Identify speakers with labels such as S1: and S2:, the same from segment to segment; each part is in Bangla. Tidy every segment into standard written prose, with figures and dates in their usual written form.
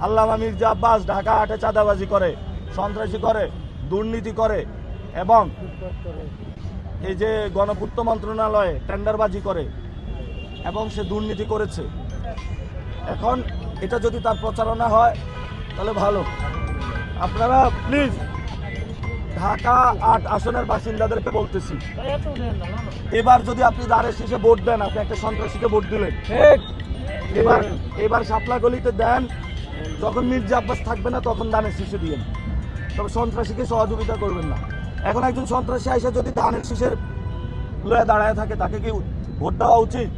S1: আল্লামা মির্জা আব্বাস ঢাকা হাটে চাঁদাবাজি করে, সন্ত্রাসী করে, দুর্নীতি করে এবং এই যে গণপূর্ত মন্ত্রণালয়ে টেন্ডারবাজি করে এবং সে দুর্নীতি করেছে। এখন এটা যদি তার প্রচারণা হয় তাহলে ভালো। আপনারা প্লিজ ঢাকা ৮ আসনের বাসিন্দাদেরকে বলতেছি, এবার যদি আপনি দাঁড়ের শেষে ভোট দেন, আপনি একটা সন্ত্রাসীকে ভোট দিলেন। এবার শাপলা গলিতে দেন, যখন মির্জা আব্বাস থাকবে না তখন দানের শীষে দিয়েন, তবে সন্ত্রাসীকে সহযোগিতা করবেন না। এখন একজন সন্ত্রাসী আইসা যদি দানের শীষের লয়ে দাঁড়ায় থাকে, তাকে কি ভোট দেওয়া উচিত?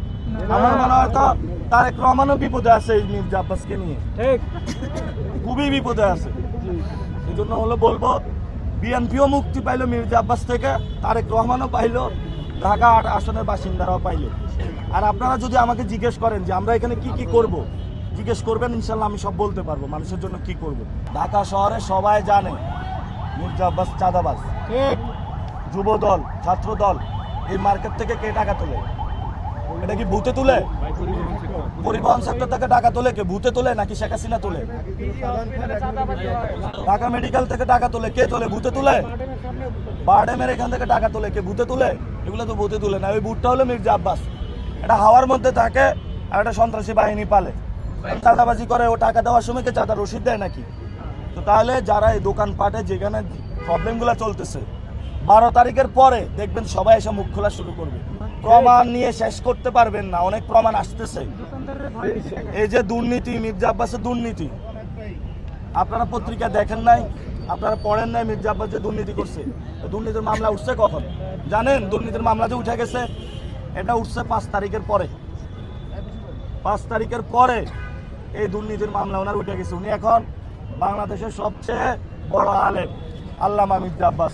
S1: আমার মনে হয় তো তারেক রহমানও বিপদে আছে এই মির্জা আব্বাসকে নিয়ে, খুবই বিপদে আছে। এই জন্য হলো বলবো, বিএনপিও মুক্তি পাইলো মির্জা আব্বাস থেকে, তারেক রহমানও পাইলো, ঢাকা ৮ আসনের বাসিন্দারাও পাইলো। আর আপনারা যদি আমাকে জিজ্ঞেস করেন যে আমরা এখানে কি কি করব, জিজ্ঞেস করবেন, ইনশাল্লাহ আমি সব বলতে পারবো মানুষের জন্য কি করব। ঢাকা শহরে সবাই জানে মির্জা আব্বাস চাঁদাবাজ। যুব দল, ছাত্র দল, এই মার্কেট থেকে কে টাকা তোলে? এটা কি ভূতে তুলে? পরিবহন সেক্টর থেকে টাকা তোলে কে? ভূতে তোলে নাকি শেখ হাসিনা তোলে? ঢাকা মেডিকেল থেকে টাকা তোলে কে? তোলে ভূতে তুলে? বারডেমের এখান থেকে টাকা তোলে কে? ভূতে তুলে? এগুলো তো ভূতে তুলে না। ওই ভূতটা হলো মির্জা আব্বাস। এটা হাওয়ার মধ্যে থাকে আর একটা সন্ত্রাসী বাহিনী পালে, চাঁদাবাজি করে। ও টাকা দেওয়ার সময় কে চাঁদা রসিদ দেয় নাকি? তো তাহলে যারা এই দোকানপাটে যেখানে প্রবলেমগুলো চলতেছে, 12 তারিখের পরে দেখবেন সবাই এসে মুখ খোলা শুরু করবে। প্রমাণ নিয়ে শেষ করতে পারবেন না, অনেক প্রমাণ আসতেছে। এই যে দুর্নীতি, মির্জা আব্বাসের দুর্নীতি, আপনারা পত্রিকা দেখেন নাই, আপনারা পড়েন নাই মির্জা আব্বাস যে দুর্নীতি করছে। দুর্নীতির মামলা উঠছে কখন জানেন? দুর্নীতির মামলা যে উঠে গেছে, এটা উঠছে 5 তারিখের পরে। 5 তারিখের পরে এই দুর্নীতির মামলা ওনার উঠে গেছে। উনি এখন বাংলাদেশের সবচেয়ে বড় আলেম আল্লামা মির্জা আব্বাস।